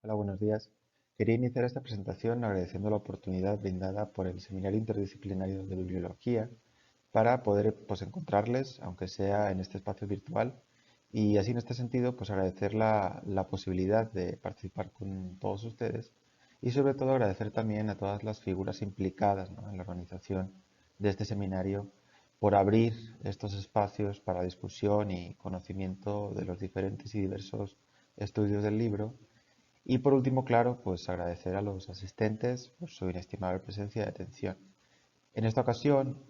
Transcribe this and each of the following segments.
Hola, buenos días. Quería iniciar esta presentación agradeciendo la oportunidad brindada por el Seminario Interdisciplinario de Bibliología para poder encontrarles, aunque sea en este espacio virtual, y así en este sentido agradecer la posibilidad de participar con todos ustedes y sobre todo agradecer también a todas las figuras implicadas, ¿no?, en la organización de este seminario por abrir estos espacios para discusión y conocimiento de los diferentes y diversos estudios del libro y por último, claro, agradecer a los asistentes por su inestimable presencia y atención. En esta ocasión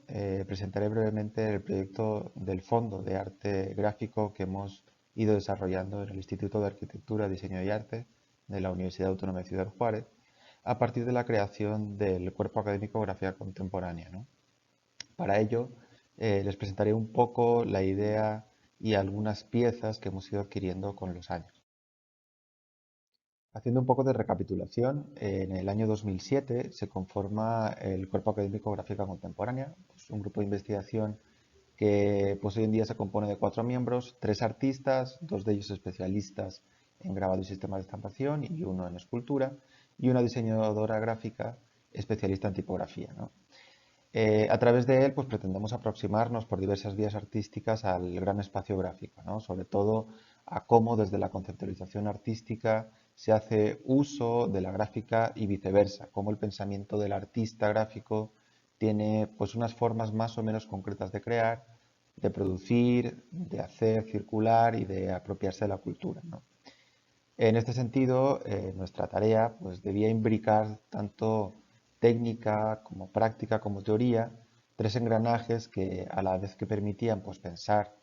presentaré brevemente el proyecto del Fondo de Arte Gráfico que hemos ido desarrollando en el Instituto de Arquitectura, Diseño y Arte de la Universidad Autónoma de Ciudad Juárez a partir de la creación del Cuerpo Académico Grafía Contemporánea, ¿no? Para ello, les presentaré un poco la idea y algunas piezas que hemos ido adquiriendo con los años. Haciendo un poco de recapitulación, en el año 2007 se conforma el Cuerpo Académico Gráfica Contemporánea, un grupo de investigación que hoy en día se compone de 4 miembros, 3 artistas, 2 de ellos especialistas en grabado y sistemas de estampación y uno en escultura, y una diseñadora gráfica especialista en tipografía, ¿no? A través de él, pretendemos aproximarnos por diversas vías artísticas al gran espacio gráfico, ¿no? Sobre todo a cómo desde la conceptualización artística se hace uso de la gráfica y viceversa, cómo el pensamiento del artista gráfico tiene unas formas más o menos concretas de crear, de producir, de hacer circular y de apropiarse de la cultura, ¿no? En este sentido, nuestra tarea debía imbricar tanto técnica como práctica como teoría, 3 engranajes que a la vez que permitían pensar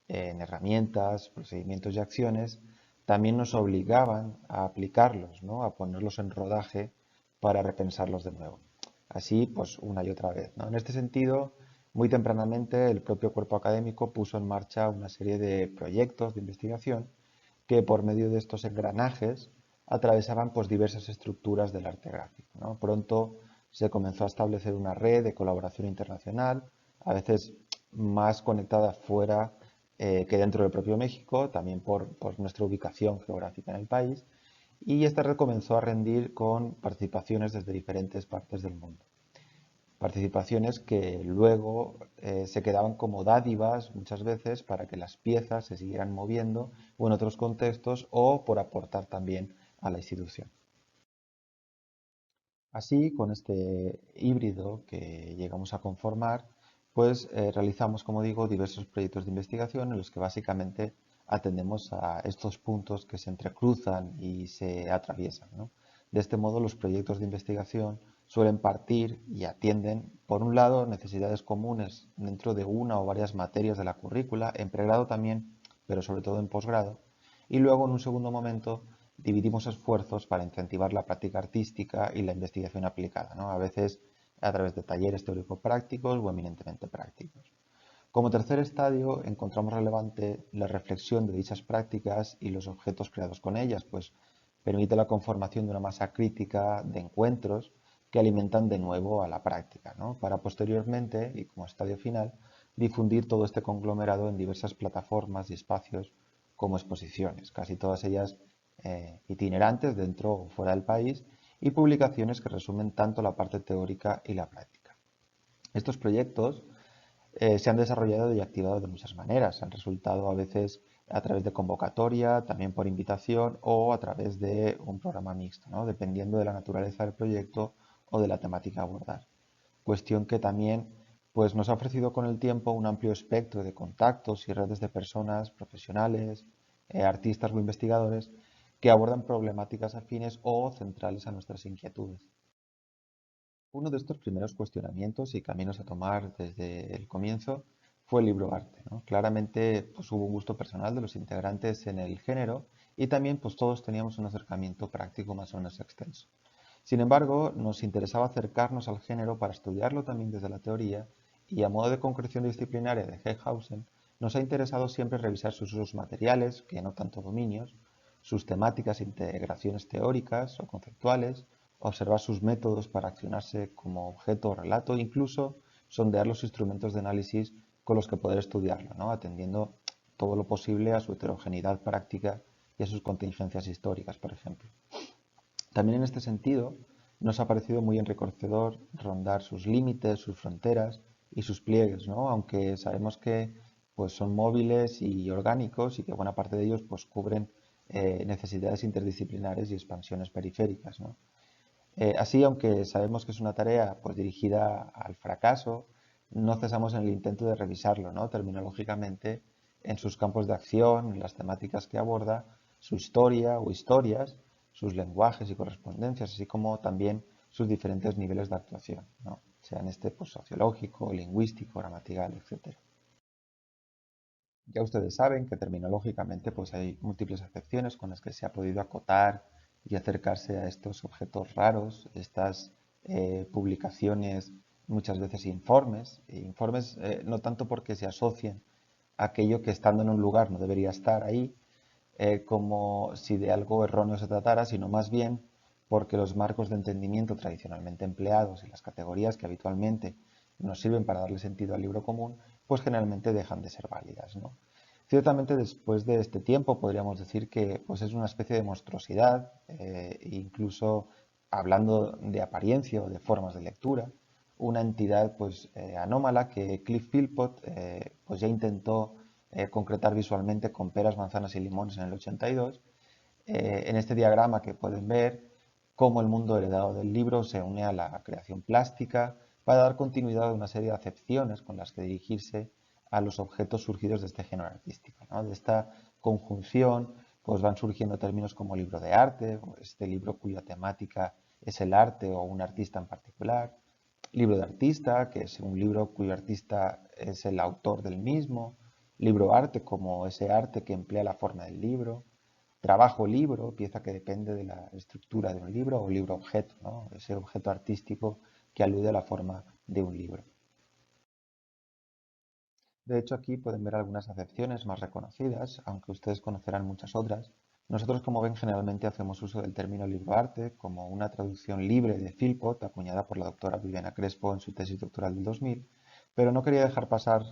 en herramientas, procedimientos y acciones, también nos obligaban a aplicarlos, ¿no?, a ponerlos en rodaje para repensarlos de nuevo. Así, una y otra vez, ¿no? En este sentido, muy tempranamente el propio cuerpo académico puso en marcha una serie de proyectos de investigación que por medio de estos engranajes atravesaban diversas estructuras del arte gráfico, ¿no? Pronto se comenzó a establecer una red de colaboración internacional, a veces más conectada fuera que dentro del propio México, también por nuestra ubicación geográfica en el país, y esta red comenzó a rendir con participaciones desde diferentes partes del mundo. Participaciones que luego se quedaban como dádivas muchas veces para que las piezas se siguieran moviendo o en otros contextos o por aportar también a la institución. Así, con este híbrido que llegamos a conformar, realizamos, como digo, diversos proyectos de investigación en los que básicamente atendemos a estos puntos que se entrecruzan y se atraviesan, ¿no? De este modo, los proyectos de investigación suelen partir y atienden, por un lado, necesidades comunes dentro de una o varias materias de la currícula, en pregrado también, pero sobre todo en posgrado, y luego, en un segundo momento, dividimos esfuerzos para incentivar la práctica artística y la investigación aplicada, ¿no?, a veces a través de talleres teórico-prácticos o eminentemente prácticos. Como tercer estadio, encontramos relevante la reflexión de dichas prácticas y los objetos creados con ellas, pues permite la conformación de una masa crítica de encuentros que alimentan de nuevo a la práctica, ¿no?, para posteriormente, y como estadio final, difundir todo este conglomerado en diversas plataformas y espacios como exposiciones, casi todas ellas itinerantes dentro o fuera del país, y publicaciones que resumen tanto la parte teórica y la práctica. Estos proyectos se han desarrollado y activado de muchas maneras. Han resultado a veces a través de convocatoria, también por invitación o a través de un programa mixto, ¿no?, dependiendo de la naturaleza del proyecto o de la temática a abordar. Cuestión que también nos ha ofrecido con el tiempo un amplio espectro de contactos y redes de personas profesionales, artistas o investigadores que abordan problemáticas afines o centrales a nuestras inquietudes. Uno de estos primeros cuestionamientos y caminos a tomar desde el comienzo fue el libro arte, ¿no? Claramente hubo un gusto personal de los integrantes en el género y también todos teníamos un acercamiento práctico más o menos extenso. Sin embargo, nos interesaba acercarnos al género para estudiarlo también desde la teoría y a modo de concreción disciplinaria de Heckhausen, nos ha interesado siempre revisar sus usos materiales, que no tanto dominios, sus temáticas e integraciones teóricas o conceptuales, observar sus métodos para accionarse como objeto o relato, e incluso sondear los instrumentos de análisis con los que poder estudiarlo, ¿no?, atendiendo todo lo posible a su heterogeneidad práctica y a sus contingencias históricas, por ejemplo. También en este sentido, nos ha parecido muy enriquecedor rondar sus límites, sus fronteras y sus pliegues, ¿no? Aunque sabemos que pues, son móviles y orgánicos y que buena parte de ellos pues, cubren necesidades interdisciplinares y expansiones periféricas, ¿no? Así, aunque sabemos que es una tarea pues, dirigida al fracaso, no cesamos en el intento de revisarlo, ¿no? Terminológicamente en sus campos de acción, en las temáticas que aborda, su historia o historias, sus lenguajes y correspondencias, así como también sus diferentes niveles de actuación, ¿no? Sean este pues, sociológico, lingüístico, gramatical, etcétera. Ya ustedes saben que terminológicamente pues hay múltiples acepciones con las que se ha podido acotar y acercarse a estos objetos raros, estas publicaciones, muchas veces informes, no tanto porque se asocien a aquello que estando en un lugar no debería estar ahí, como si de algo erróneo se tratara, sino más bien porque los marcos de entendimiento tradicionalmente empleados y las categorías que habitualmente nos sirven para darle sentido al libro común, pues generalmente dejan de ser válidas, ¿no? Ciertamente después de este tiempo podríamos decir que pues es una especie de monstruosidad, incluso hablando de apariencia o de formas de lectura, una entidad pues anómala que Cliff Philpott pues ya intentó concretar visualmente con peras, manzanas y limones en el 82. En este diagrama que pueden ver cómo el mundo heredado del libro se une a la creación plástica para dar continuidad a una serie de acepciones con las que dirigirse a los objetos surgidos de este género artístico, ¿no? De esta conjunción pues van surgiendo términos como libro de arte, o este libro cuya temática es el arte o un artista en particular, libro de artista, que es un libro cuyo artista es el autor del mismo, libro arte como ese arte que emplea la forma del libro, trabajo libro, pieza que depende de la estructura de un libro, o libro objeto, ¿no? Ese objeto artístico que alude a la forma de un libro. De hecho, aquí pueden ver algunas acepciones más reconocidas, aunque ustedes conocerán muchas otras. Nosotros, como ven, generalmente hacemos uso del término libroarte como una traducción libre de Philpott, acuñada por la doctora Viviana Crespo en su tesis doctoral del 2000, pero no quería dejar pasar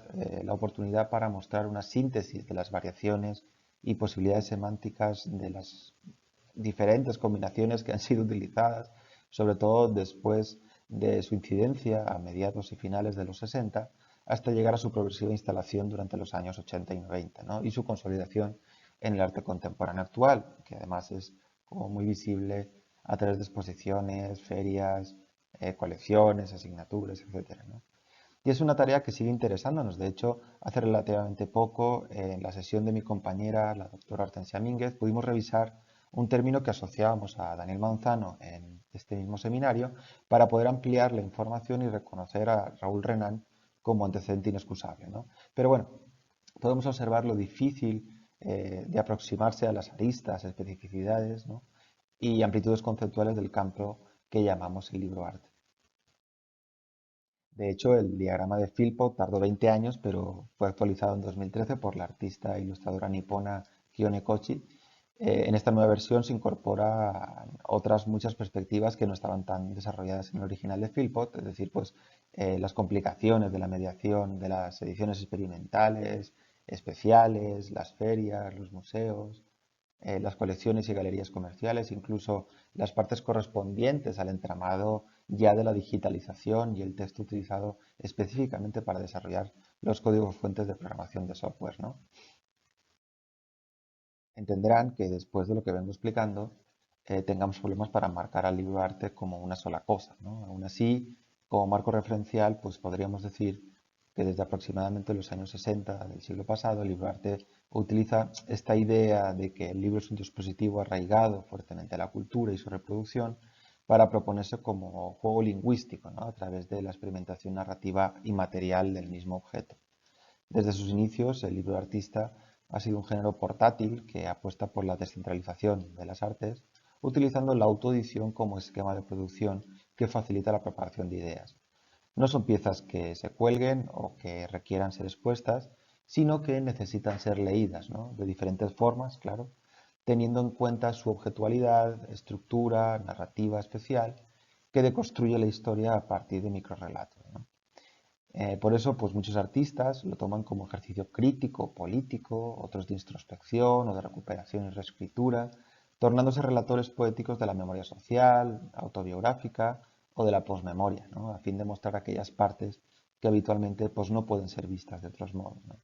la oportunidad para mostrar una síntesis de las variaciones y posibilidades semánticas de las diferentes combinaciones que han sido utilizadas, sobre todo después de su incidencia a mediados y finales de los 60, hasta llegar a su progresiva instalación durante los años 80 y 90, ¿no? Y su consolidación en el arte contemporáneo actual, que además es como muy visible a través de exposiciones, ferias, colecciones, asignaturas, etcétera, ¿no? Y es una tarea que sigue interesándonos. De hecho, hace relativamente poco, en la sesión de mi compañera, la doctora Hortensia Mínguez, pudimos revisar un término que asociábamos a Daniel Manzano en este mismo seminario para poder ampliar la información y reconocer a Raúl Renan como antecedente inexcusable, ¿no? Pero bueno, podemos observar lo difícil de aproximarse a las aristas, especificidades, ¿no? Y amplitudes conceptuales del campo que llamamos el libro arte. De hecho, el diagrama de Philpott tardó 20 años, pero fue actualizado en 2013 por la artista e ilustradora nipona Kione Kochi. En esta nueva versión se incorporan otras muchas perspectivas que no estaban tan desarrolladas en el original de Philpott, es decir, pues las complicaciones de la mediación de las ediciones experimentales, especiales, las ferias, los museos, las colecciones y galerías comerciales, incluso las partes correspondientes al entramado ya de la digitalización y el texto utilizado específicamente para desarrollar los códigos fuentes de programación de software, ¿no? Entenderán que después de lo que vengo explicando, tengamos problemas para marcar al libro de arte como una sola cosa, ¿no? Aún así, como marco referencial, pues podríamos decir que desde aproximadamente los años 60 del siglo pasado, el libro de arte utiliza esta idea de que el libro es un dispositivo arraigado fuertemente a la cultura y su reproducción para proponerse como juego lingüístico, ¿no? A través de la experimentación narrativa inmaterial del mismo objeto. Desde sus inicios, el libro de artista ha sido un género portátil que apuesta por la descentralización de las artes, utilizando la autoedición como esquema de producción que facilita la propagación de ideas. No son piezas que se cuelguen o que requieran ser expuestas, sino que necesitan ser leídas, ¿no? De diferentes formas, claro, teniendo en cuenta su objetualidad, estructura, narrativa especial, que deconstruye la historia a partir de microrelatos, ¿no? Por eso, pues muchos artistas lo toman como ejercicio crítico, político, otros de introspección o de recuperación y reescritura, tornándose relatores poéticos de la memoria social, autobiográfica o de la posmemoria, ¿no? A fin de mostrar aquellas partes que habitualmente pues, no pueden ser vistas de otros modos, ¿no?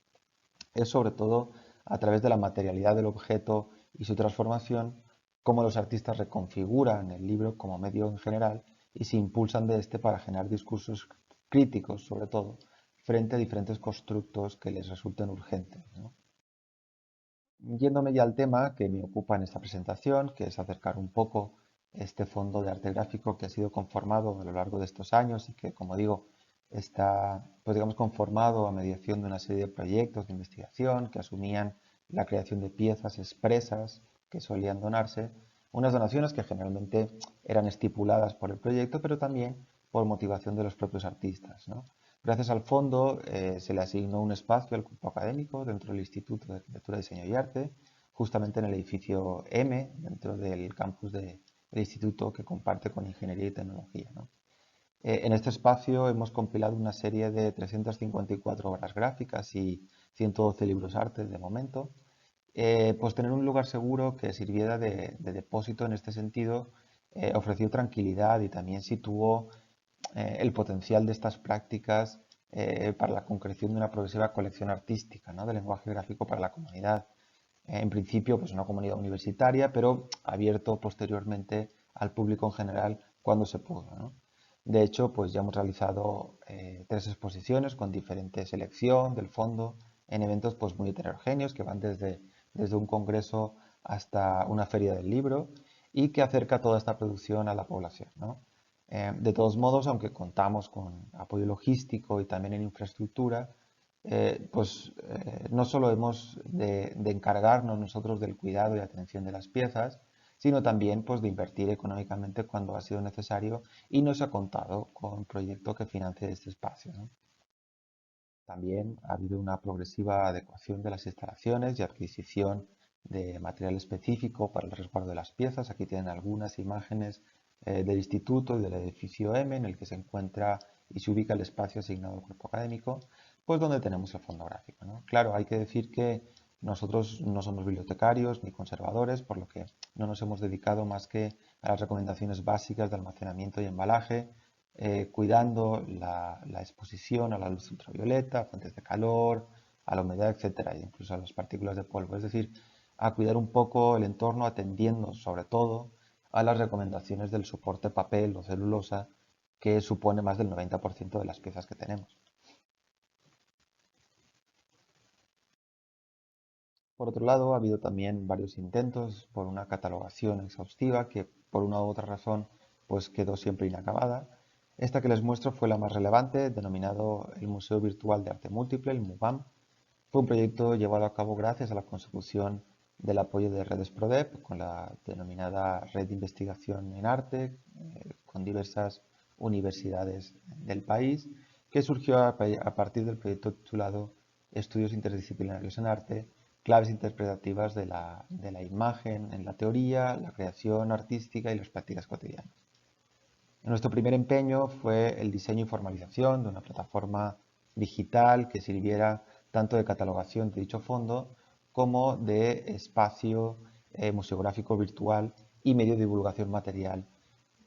Es sobre todo a través de la materialidad del objeto y su transformación cómo los artistas reconfiguran el libro como medio en general y se impulsan de este para generar discursos críticos, sobre todo, frente a diferentes constructos que les resulten urgentes, ¿no? Yéndome ya al tema que me ocupa en esta presentación, que es acercar un poco este fondo de arte gráfico que ha sido conformado a lo largo de estos años y que, como digo, está, pues digamos, conformado a mediación de una serie de proyectos de investigación que asumían la creación de piezas expresas que solían donarse, unas donaciones que generalmente eran estipuladas por el proyecto, pero también por motivación de los propios artistas, ¿no? Gracias al fondo se le asignó un espacio al cuerpo académico dentro del Instituto de Arquitectura, Diseño y Arte, justamente en el edificio M, dentro del campus del instituto que comparte con Ingeniería y Tecnología, ¿no? En este espacio hemos compilado una serie de 354 obras gráficas y 112 libros arte de momento. Pues tener un lugar seguro que sirviera de depósito en este sentido ofreció tranquilidad y también situó el potencial de estas prácticas para la concreción de una progresiva colección artística, ¿no? De lenguaje gráfico para la comunidad. En principio, pues una comunidad universitaria, pero abierto posteriormente al público en general cuando se pudo, ¿no? De hecho, pues ya hemos realizado 3 exposiciones con diferente selección del fondo en eventos pues muy heterogéneos que van desde un congreso hasta una feria del libro y que acerca toda esta producción a la población, ¿no? De todos modos, aunque contamos con apoyo logístico y también en infraestructura, no solo hemos de encargarnos nosotros del cuidado y atención de las piezas, sino también pues, de invertir económicamente cuando ha sido necesario y no se ha contado con un proyecto que financie este espacio, ¿no? También ha habido una progresiva adecuación de las instalaciones y adquisición de material específico para el resguardo de las piezas. Aquí tienen algunas imágenes del instituto y del edificio M en el que se encuentra y se ubica el espacio asignado al cuerpo académico, pues donde tenemos el fondo gráfico, ¿no? Claro, hay que decir que nosotros no somos bibliotecarios ni conservadores, por lo que no nos hemos dedicado más que a las recomendaciones básicas de almacenamiento y embalaje, cuidando la exposición a la luz ultravioleta, a fuentes de calor, a la humedad, etcétera, e incluso a las partículas de polvo. Es decir, a cuidar un poco el entorno atendiendo sobre todo a las recomendaciones del soporte papel o celulosa que supone más del 90% de las piezas que tenemos. Por otro lado, ha habido también varios intentos por una catalogación exhaustiva que por una u otra razón pues quedó siempre inacabada. Esta que les muestro fue la más relevante, denominado el Museo Virtual de Arte Múltiple, el MUVAM. Fue un proyecto llevado a cabo gracias a la consecución del apoyo de Redes Prodep, con la denominada Red de Investigación en Arte, con diversas universidades del país, que surgió a partir del proyecto titulado Estudios Interdisciplinarios en Arte, claves interpretativas de la imagen en la teoría, la creación artística y las prácticas cotidianas. Nuestro primer empeño fue el diseño y formalización de una plataforma digital que sirviera tanto de catalogación de dicho fondo como de espacio museográfico virtual y medio de divulgación material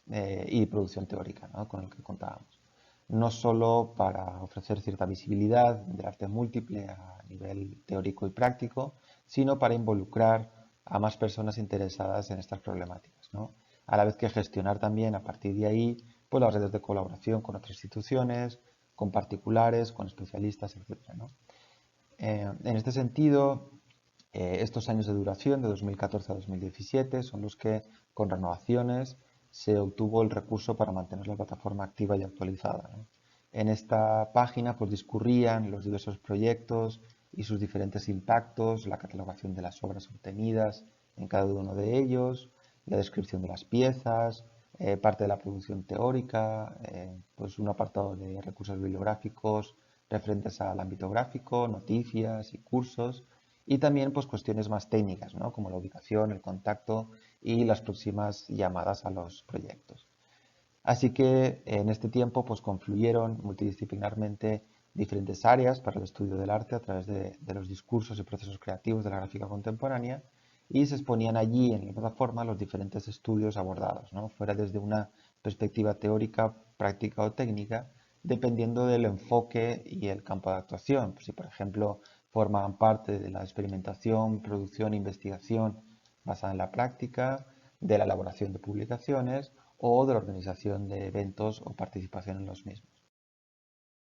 y producción teórica, ¿no? Con el que contábamos. No solo para ofrecer cierta visibilidad del arte múltiple a nivel teórico y práctico, sino para involucrar a más personas interesadas en estas problemáticas, ¿no? A la vez que gestionar también a partir de ahí pues, las redes de colaboración con otras instituciones, con particulares, con especialistas, etc., ¿no? En este sentido, estos años de duración, de 2014 a 2017, son los que, con renovaciones, se obtuvo el recurso para mantener la plataforma activa y actualizada, ¿no? En esta página pues, discurrían los diversos proyectos y sus diferentes impactos, la catalogación de las obras obtenidas en cada uno de ellos, la descripción de las piezas, parte de la producción teórica, pues un apartado de recursos bibliográficos referentes al ámbito gráfico, noticias y cursos, y también pues, cuestiones más técnicas, ¿no? Como la ubicación, el contacto y las próximas llamadas a los proyectos. Así que en este tiempo pues, confluyeron multidisciplinarmente diferentes áreas para el estudio del arte a través de los discursos y procesos creativos de la gráfica contemporánea y se exponían allí en la plataforma los diferentes estudios abordados, ¿no? Fuera desde una perspectiva teórica, práctica o técnica, dependiendo del enfoque y el campo de actuación. Pues si, por ejemplo, formaban parte de la experimentación, producción e investigación basada en la práctica, de la elaboración de publicaciones o de la organización de eventos o participación en los mismos.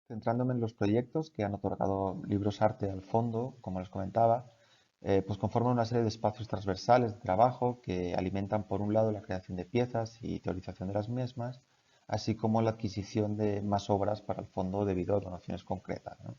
Centrándome en los proyectos que han otorgado Libros Arte al fondo, como les comentaba, pues conforman una serie de espacios transversales de trabajo que alimentan, por un lado, la creación de piezas y teorización de las mismas, así como la adquisición de más obras para el fondo debido a donaciones concretas, ¿no?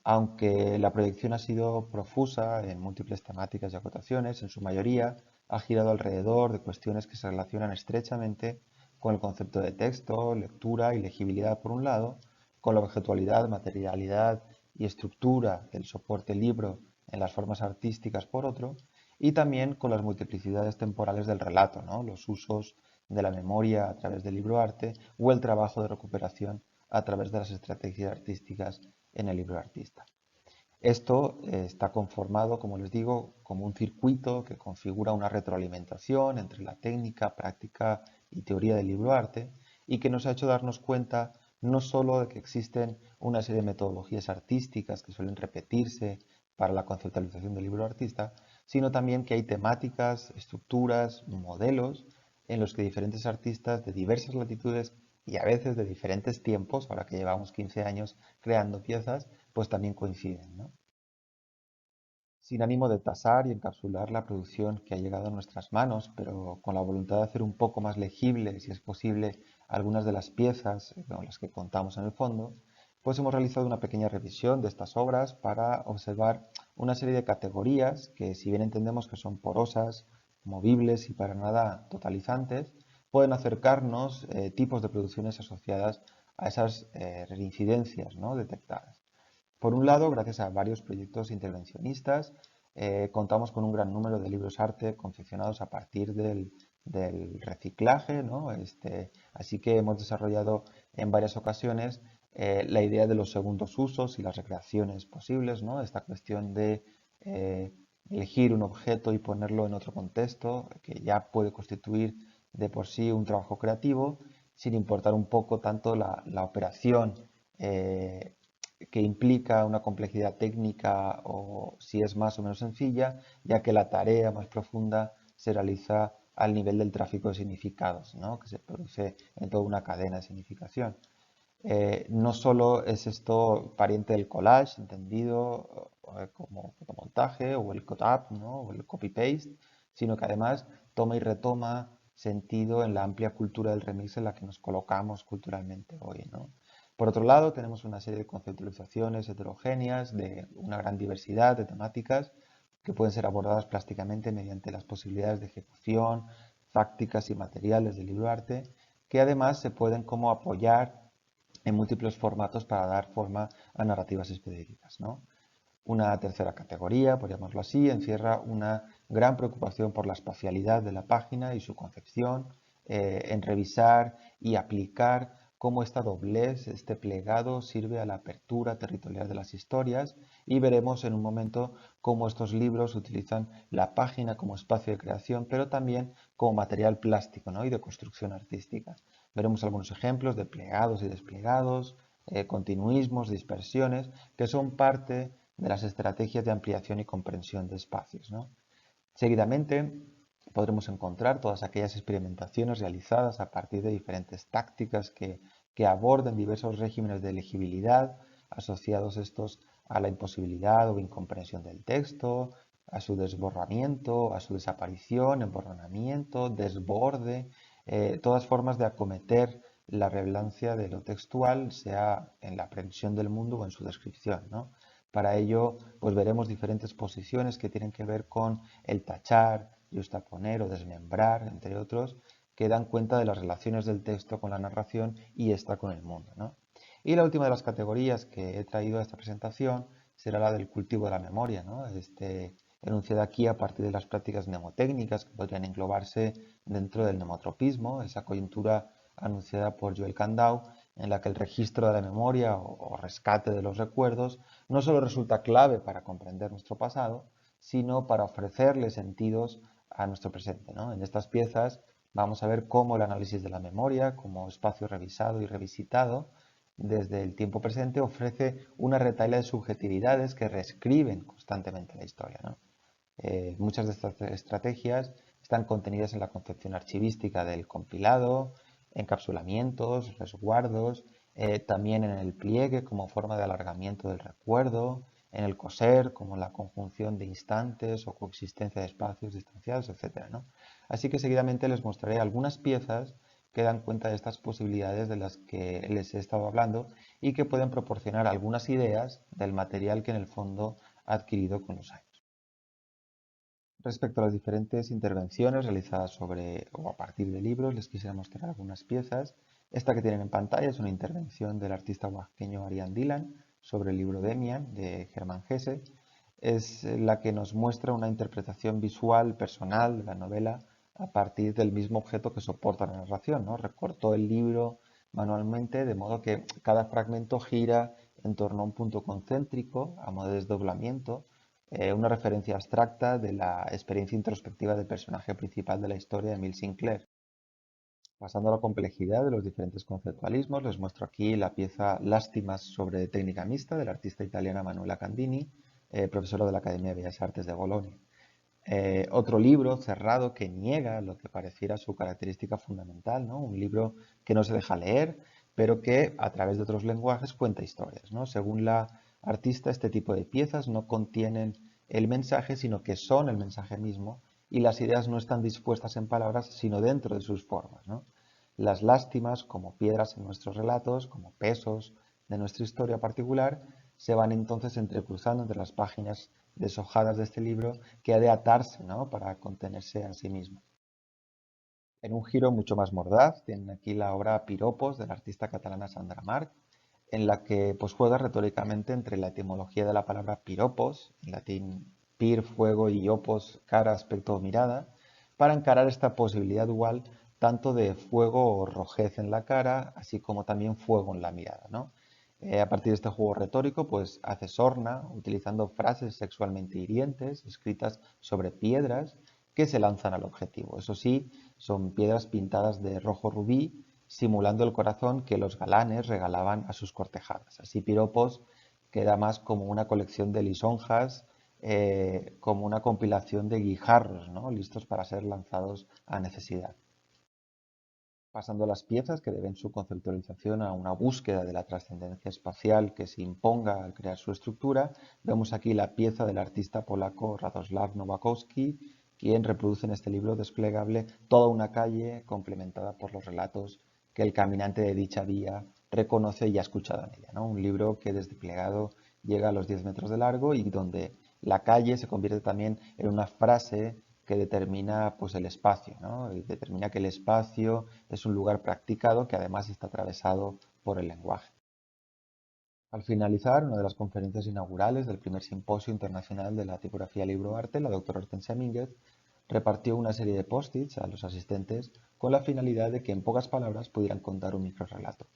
Aunque la proyección ha sido profusa en múltiples temáticas y acotaciones, en su mayoría ha girado alrededor de cuestiones que se relacionan estrechamente con el concepto de texto, lectura y legibilidad por un lado, con la objetualidad, materialidad y estructura del soporte libro en las formas artísticas por otro, y también con las multiplicidades temporales del relato, ¿no? Los usos de la memoria a través del libro arte o el trabajo de recuperación a través de las estrategias artísticas en el libro artista. Esto está conformado, como les digo, como un circuito que configura una retroalimentación entre la técnica, práctica y teoría del libro arte y que nos ha hecho darnos cuenta no solo de que existen una serie de metodologías artísticas que suelen repetirse para la conceptualización del libro artista, sino también que hay temáticas, estructuras, modelos en los que diferentes artistas de diversas latitudes y a veces de diferentes tiempos, ahora que llevamos 15 años creando piezas, pues también coinciden, ¿no? Sin ánimo de tasar y encapsular la producción que ha llegado a nuestras manos, pero con la voluntad de hacer un poco más legible, si es posible, algunas de las piezas con las que contamos en el fondo, pues hemos realizado una pequeña revisión de estas obras para observar una serie de categorías que, si bien entendemos que son porosas, movibles y para nada totalizantes, pueden acercarnos tipos de producciones asociadas a esas reincidencias, ¿no?, detectadas. Por un lado, gracias a varios proyectos intervencionistas, contamos con un gran número de libros arte confeccionados a partir del reciclaje, ¿no? Así que hemos desarrollado en varias ocasiones la idea de los segundos usos y las recreaciones posibles, ¿no? Esta cuestión de eh, elegir un objeto y ponerlo en otro contexto, que ya puede constituir de por sí un trabajo creativo, sin importar un poco tanto la operación eh, que implica una complejidad técnica o si es más o menos sencilla, ya que la tarea más profunda se realiza al nivel del tráfico de significados, ¿no?, que se produce en toda una cadena de significación. No solo es esto pariente del collage, entendido como fotomontaje o el cut-up, ¿no?, o el copy-paste, sino que además toma y retoma sentido en la amplia cultura del remix en la que nos colocamos culturalmente hoy, ¿no? Por otro lado, tenemos una serie de conceptualizaciones heterogéneas de una gran diversidad de temáticas que pueden ser abordadas plásticamente mediante las posibilidades de ejecución, fácticas y materiales del libro arte, que además se pueden como apoyar en múltiples formatos para dar forma a narrativas específicas, ¿no? Una tercera categoría, por llamarlo así, encierra una gran preocupación por la espacialidad de la página y su concepción, en revisar y aplicar cómo esta doblez, este plegado, sirve a la apertura territorial de las historias, y veremos en un momento cómo estos libros utilizan la página como espacio de creación, pero también como material plástico, ¿no?, y de construcción artística. Veremos algunos ejemplos de plegados y desplegados, continuismos, dispersiones, que son parte de las estrategias de ampliación y comprensión de espacios, ¿no? Seguidamente podremos encontrar todas aquellas experimentaciones realizadas a partir de diferentes tácticas que aborden diversos regímenes de legibilidad asociados estos a la imposibilidad o incomprensión del texto, a su desborramiento, a su desaparición, emborronamiento, desborde, todas formas de acometer la relevancia de lo textual, sea en la aprehensión del mundo o en su descripción, ¿no? Para ello, pues veremos diferentes posiciones que tienen que ver con el tachar, justaponer o desmembrar, entre otros, que dan cuenta de las relaciones del texto con la narración y esta con el mundo, ¿no? Y la última de las categorías que he traído a esta presentación será la del cultivo de la memoria, ¿no? Enunciada aquí a partir de las prácticas mnemotécnicas que podrían englobarse dentro del mnemotropismo, esa coyuntura anunciada por Joel Candau, en la que el registro de la memoria o rescate de los recuerdos no solo resulta clave para comprender nuestro pasado, sino para ofrecerle sentidos a nuestro presente, ¿no? En estas piezas vamos a ver cómo el análisis de la memoria, como espacio revisado y revisitado, desde el tiempo presente ofrece una retahíla de subjetividades que reescriben constantemente la historia, ¿no? Muchas de estas estrategias están contenidas en la concepción archivística del compilado, encapsulamientos, resguardos, también en el pliegue como forma de alargamiento del recuerdo, en el coser como la conjunción de instantes o coexistencia de espacios distanciados, etc., ¿no? Así que seguidamente les mostraré algunas piezas que dan cuenta de estas posibilidades de las que les he estado hablando y que pueden proporcionar algunas ideas del material que en el fondo ha adquirido con los años. Respecto a las diferentes intervenciones realizadas sobre o a partir de libros, les quisiera mostrar algunas piezas. Esta que tienen en pantalla es una intervención del artista oaxaqueño Arián Dylan sobre el libro Demian de Germán Hesse. Es la que nos muestra una interpretación visual personal de la novela a partir del mismo objeto que soporta la narración, ¿no? Recortó el libro manualmente de modo que cada fragmento gira en torno a un punto concéntrico a modo de desdoblamiento, una referencia abstracta de la experiencia introspectiva del personaje principal de la historia de Emil Sinclair. Pasando a la complejidad de los diferentes conceptualismos, les muestro aquí la pieza Lástimas sobre técnica mixta de la artista italiana Manuela Candini, profesora de la Academia de Bellas Artes de Bolonia. Otro libro cerrado que niega lo que pareciera su característica fundamental, ¿no? Un libro que no se deja leer, pero que a través de otros lenguajes cuenta historias, ¿no? Según la artista, este tipo de piezas no contienen el mensaje, sino que son el mensaje mismo, y las ideas no están dispuestas en palabras, sino dentro de sus formas, ¿no? Las lástimas, como piedras en nuestros relatos, como pesos de nuestra historia particular, se van entonces entrecruzando entre las páginas deshojadas de este libro que ha de atarse, ¿no?, para contenerse a sí mismo. En un giro mucho más mordaz, tienen aquí la obra Piropos de la artista catalana Sandra March, en la que pues, juega retóricamente entre la etimología de la palabra piropos, en latín pir, fuego, y opos, cara, aspecto o mirada, para encarar esta posibilidad dual tanto de fuego o rojez en la cara, así como también fuego en la mirada, ¿no? A partir de este juego retórico, pues hace sorna, utilizando frases sexualmente hirientes, escritas sobre piedras que se lanzan al objetivo. Eso sí, son piedras pintadas de rojo rubí, simulando el corazón que los galanes regalaban a sus cortejadas. Así Piropos queda más como una colección de lisonjas, como una compilación de guijarros, ¿no?, listos para ser lanzados a necesidad. Pasando a las piezas que deben su conceptualización a una búsqueda de la trascendencia espacial que se imponga al crear su estructura, vemos aquí la pieza del artista polaco Radoslav Nowakowski, quien reproduce en este libro desplegable toda una calle complementada por los relatos que el caminante de dicha vía reconoce y ha escuchado en ella, ¿no? Un libro que desplegado llega a los 10 metros de largo y donde la calle se convierte también en una frase que determina pues, el espacio, ¿no? Y determina que el espacio es un lugar practicado que además está atravesado por el lenguaje. Al finalizar una de las conferencias inaugurales del primer Simposio Internacional de la Tipografía Libro-Arte, la doctora Hortensia Mínguez repartió una serie de post-its a los asistentes con la finalidad de que en pocas palabras pudieran contar un microrrelato.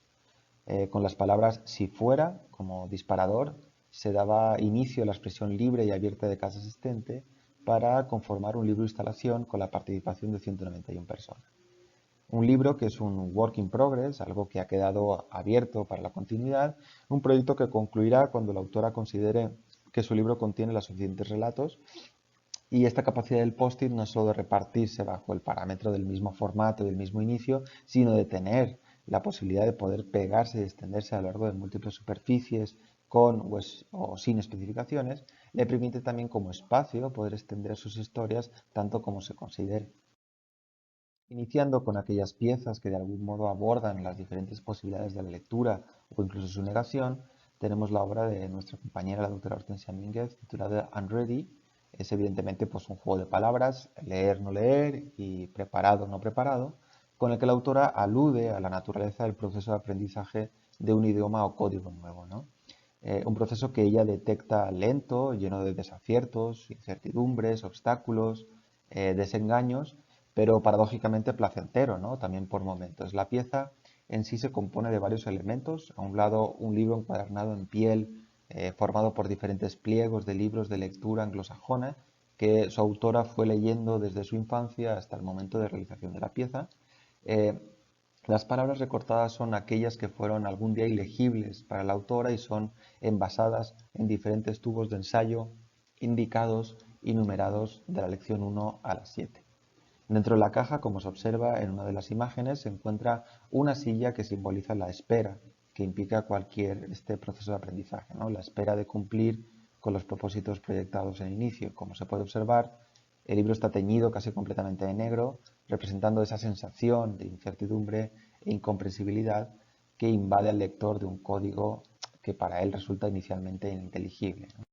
Con las palabras si fuera como disparador se daba inicio a la expresión libre y abierta de cada asistente para conformar un libro de instalación con la participación de 191 personas. Un libro que es un work in progress, algo que ha quedado abierto para la continuidad, un proyecto que concluirá cuando la autora considere que su libro contiene los suficientes relatos, y esta capacidad del post-it no es solo de repartirse bajo el parámetro del mismo formato y del mismo inicio, sino de tener la posibilidad de poder pegarse y extenderse a lo largo de múltiples superficies con o sin especificaciones, le permite también como espacio poder extender sus historias tanto como se considere. Iniciando con aquellas piezas que de algún modo abordan las diferentes posibilidades de la lectura o incluso su negación, tenemos la obra de nuestra compañera, la doctora Hortensia Mínguez, titulada Unready. Es evidentemente pues, un juego de palabras, leer, no leer y preparado, no preparado, con el que la autora alude a la naturaleza del proceso de aprendizaje de un idioma o código nuevo, ¿no? Un proceso que ella detecta lento, lleno de desaciertos, incertidumbres, obstáculos, desengaños, pero paradójicamente placentero, ¿no?, también por momentos. La pieza en sí se compone de varios elementos. A un lado, un libro encuadernado en piel, formado por diferentes pliegos de libros de lectura anglosajona, que su autora fue leyendo desde su infancia hasta el momento de realización de la pieza. Eh, las palabras recortadas son aquellas que fueron algún día ilegibles para la autora y son envasadas en diferentes tubos de ensayo indicados y numerados de la lección 1 a la 7. Dentro de la caja, como se observa en una de las imágenes, se encuentra una silla que simboliza la espera que implica cualquier proceso de aprendizaje, ¿no? La espera de cumplir con los propósitos proyectados en inicio. Como se puede observar, el libro está teñido casi completamente de negro, representando esa sensación de incertidumbre e incomprensibilidad que invade al lector de un código que para él resulta inicialmente ininteligible, ¿no?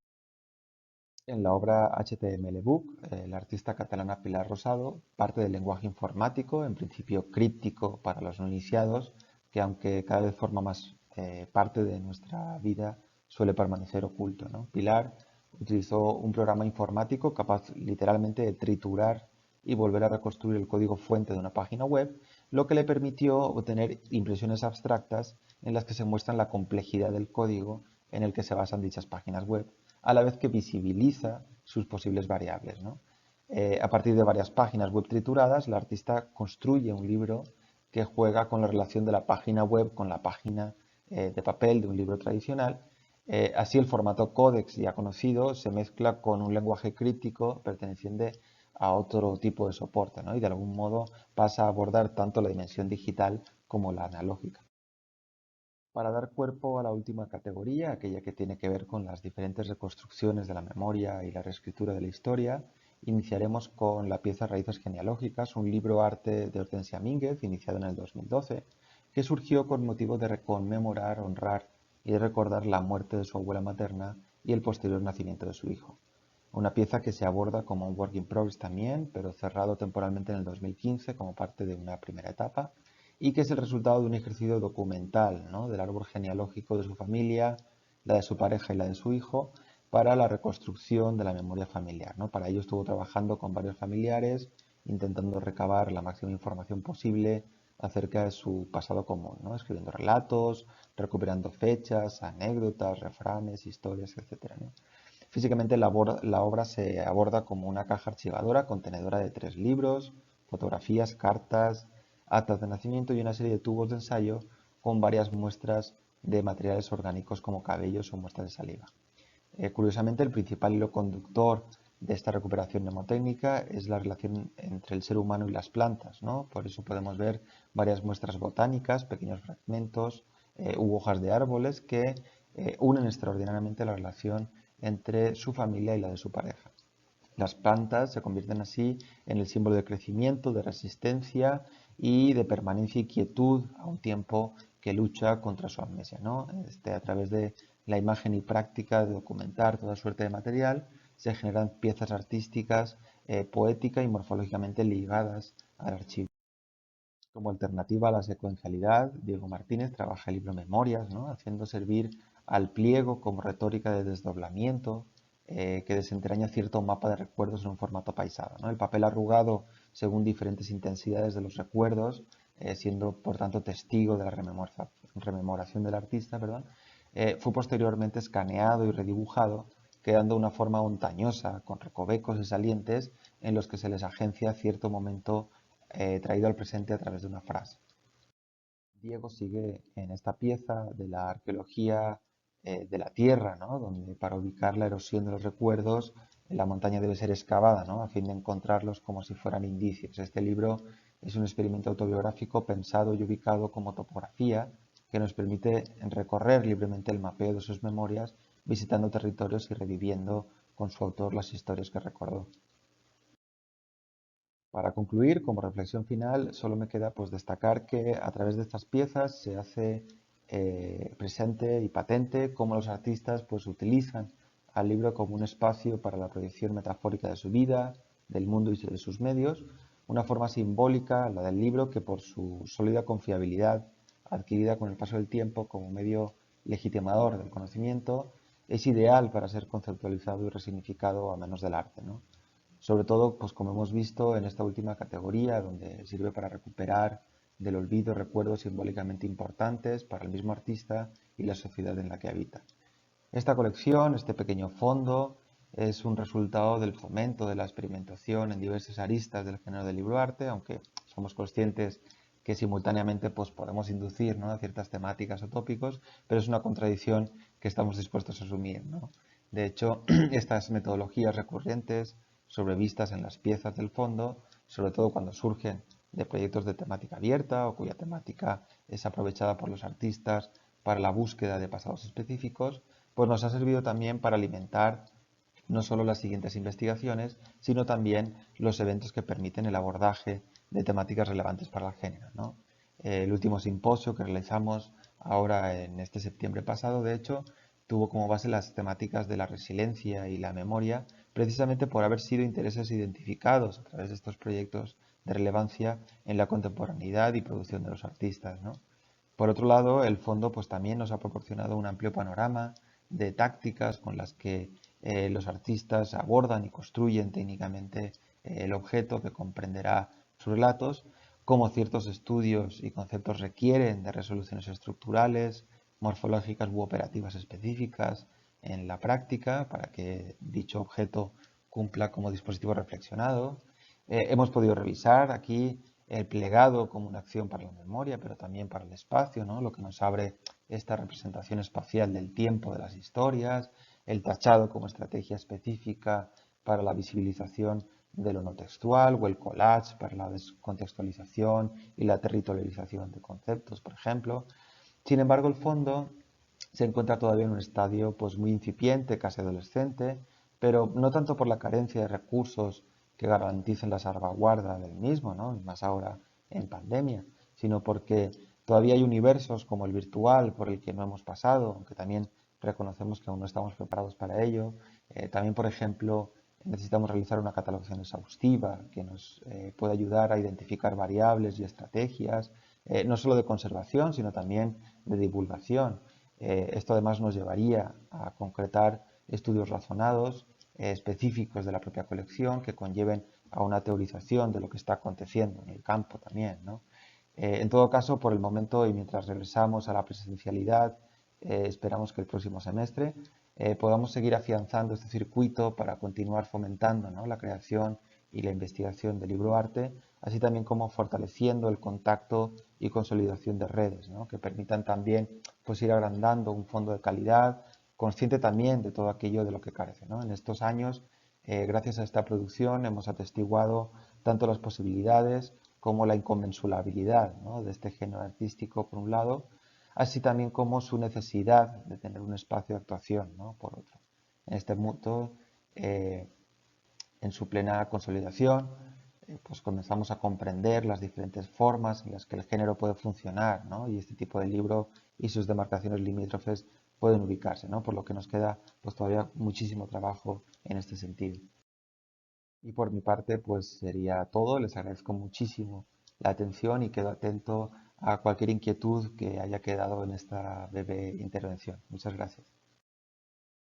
En la obra HTML Book, la artista catalana Pilar Rosado parte del lenguaje informático, en principio críptico para los no iniciados, que aunque cada vez forma más parte de nuestra vida, suele permanecer oculto, ¿no? Pilar utilizó un programa informático capaz literalmente de triturar y volver a reconstruir el código fuente de una página web, lo que le permitió obtener impresiones abstractas en las que se muestra la complejidad del código en el que se basan dichas páginas web, a la vez que visibiliza sus posibles variables, ¿no? A partir de varias páginas web trituradas, la artista construye un libro que juega con la relación de la página web con la página de papel de un libro tradicional. Así el formato códex ya conocido se mezcla con un lenguaje críptico perteneciente a otro tipo de soporte, ¿no? Y de algún modo pasa a abordar tanto la dimensión digital como la analógica. Para dar cuerpo a la última categoría, aquella que tiene que ver con las diferentes reconstrucciones de la memoria y la reescritura de la historia, iniciaremos con la pieza Raíces genealógicas, un libro arte de Hortensia Mínguez, iniciado en el 2012, que surgió con motivo de conmemorar, honrar y recordar la muerte de su abuela materna y el posterior nacimiento de su hijo. Una pieza que se aborda como un work in progress también, pero cerrado temporalmente en el 2015 como parte de una primera etapa, y que es el resultado de un ejercicio documental, ¿no? Del árbol genealógico de su familia, la de su pareja y la de su hijo, para la reconstrucción de la memoria familiar, ¿no? Para ello estuvo trabajando con varios familiares, intentando recabar la máxima información posible acerca de su pasado común, ¿no? Escribiendo relatos, recuperando fechas, anécdotas, refranes, historias, etcétera, ¿no? Físicamente la obra se aborda como una caja archivadora contenedora de 3 libros, fotografías, cartas, actas de nacimiento y una serie de tubos de ensayo con varias muestras de materiales orgánicos como cabellos o muestras de saliva. Curiosamente, el principal hilo conductor de esta recuperación mnemotécnica es la relación entre el ser humano y las plantas, ¿no? Por eso podemos ver varias muestras botánicas, pequeños fragmentos u hojas de árboles que unen extraordinariamente la relación entre su familia y la de su pareja. Las plantas se convierten así en el símbolo de crecimiento, de resistencia y de permanencia y quietud a un tiempo que lucha contra su amnesia, ¿no? A través de la imagen y práctica de documentar toda suerte de material, se generan piezas artísticas, poéticas y morfológicamente ligadas al archivo. Como alternativa a la secuencialidad, Diego Martínez trabaja el libro Memorias, ¿no? Haciendo servir al pliego como retórica de desdoblamiento que desentraña cierto mapa de recuerdos en un formato paisado, ¿no? El papel arrugado según diferentes intensidades de los recuerdos, siendo por tanto testigo de la rememoración del artista, perdón, fue posteriormente escaneado y redibujado, quedando una forma montañosa, con recovecos y salientes en los que se les agencia cierto momento traído al presente a través de una frase. Diego sigue en esta pieza de la arqueología de la Tierra, ¿no? Donde para ubicar la erosión de los recuerdos, la montaña debe ser excavada, ¿no? A fin de encontrarlos como si fueran indicios. Este libro es un experimento autobiográfico pensado y ubicado como topografía que nos permite recorrer libremente el mapeo de sus memorias, visitando territorios y reviviendo con su autor las historias que recordó. Para concluir, como reflexión final, solo me queda pues destacar que a través de estas piezas se hace presente y patente cómo los artistas pues utilizan al libro como un espacio para la proyección metafórica de su vida, del mundo y de sus medios, una forma simbólica, la del libro, que por su sólida confiabilidad adquirida con el paso del tiempo como medio legitimador del conocimiento, es ideal para ser conceptualizado y resignificado a manos del arte, ¿no? Sobre todo, pues como hemos visto en esta última categoría, donde sirve para recuperar del olvido recuerdos simbólicamente importantes para el mismo artista y la sociedad en la que habita. Esta colección, este pequeño fondo, es un resultado del fomento de la experimentación en diversas aristas del género del libroarte, aunque somos conscientes que simultáneamente pues, podemos inducir, ¿no?, a ciertas temáticas o tópicos, pero es una contradicción que estamos dispuestos a asumir, ¿no? De hecho, estas metodologías recurrentes, sobrevistas en las piezas del fondo, sobre todo cuando surgen de proyectos de temática abierta o cuya temática es aprovechada por los artistas para la búsqueda de pasados específicos, pues nos ha servido también para alimentar no solo las siguientes investigaciones, sino también los eventos que permiten el abordaje de temáticas relevantes para el género, ¿no? El último simposio que realizamos ahora en este septiembre pasado, de hecho, tuvo como base las temáticas de la resiliencia y la memoria, precisamente por haber sido intereses identificados a través de estos proyectos de relevancia en la contemporaneidad y producción de los artistas, ¿no? Por otro lado, el fondo pues, también nos ha proporcionado un amplio panorama de tácticas con las que los artistas abordan y construyen técnicamente el objeto que comprenderá sus relatos, cómo ciertos estudios y conceptos requieren de resoluciones estructurales, morfológicas u operativas específicas en la práctica para que dicho objeto cumpla como dispositivo reflexionado. Hemos podido revisar aquí el plegado como una acción para la memoria, pero también para el espacio, ¿no?, lo que nos abre esta representación espacial del tiempo de las historias, el tachado como estrategia específica para la visibilización de lo no textual o el collage para la descontextualización y la territorialización de conceptos, por ejemplo. Sin embargo, el fondo se encuentra todavía en un estadio pues, muy incipiente, casi adolescente, pero no tanto por la carencia de recursos que garanticen la salvaguarda del mismo, ¿no?, y más ahora en pandemia, sino porque todavía hay universos como el virtual por el que no hemos pasado, aunque también reconocemos que aún no estamos preparados para ello. También, por ejemplo, necesitamos realizar una catalogación exhaustiva que nos pueda ayudar a identificar variables y estrategias, no solo de conservación, sino también de divulgación. Esto además nos llevaría a concretar estudios razonados, específicos de la propia colección, que conlleven a una teorización de lo que está aconteciendo en el campo también, ¿no? En todo caso, por el momento y mientras regresamos a la presencialidad, esperamos que el próximo semestre podamos seguir afianzando este circuito para continuar fomentando, ¿no?, la creación y la investigación del libroarte, así también como fortaleciendo el contacto y consolidación de redes, ¿no?, que permitan también pues, ir agrandando un fondo de calidad, consciente también de todo aquello de lo que carece, ¿no? En estos años, gracias a esta producción, hemos atestiguado tanto las posibilidades como la inconmensurabilidad, ¿no?, de este género artístico, por un lado, así también como su necesidad de tener un espacio de actuación, ¿no?, por otro. En este punto, en su plena consolidación, pues comenzamos a comprender las diferentes formas en las que el género puede funcionar, ¿no?, y este tipo de libro y sus demarcaciones limítrofes pueden ubicarse, ¿no?, por lo que nos queda pues, todavía muchísimo trabajo en este sentido. Y por mi parte, pues sería todo. Les agradezco muchísimo la atención y quedo atento a cualquier inquietud que haya quedado en esta breve intervención. Muchas gracias.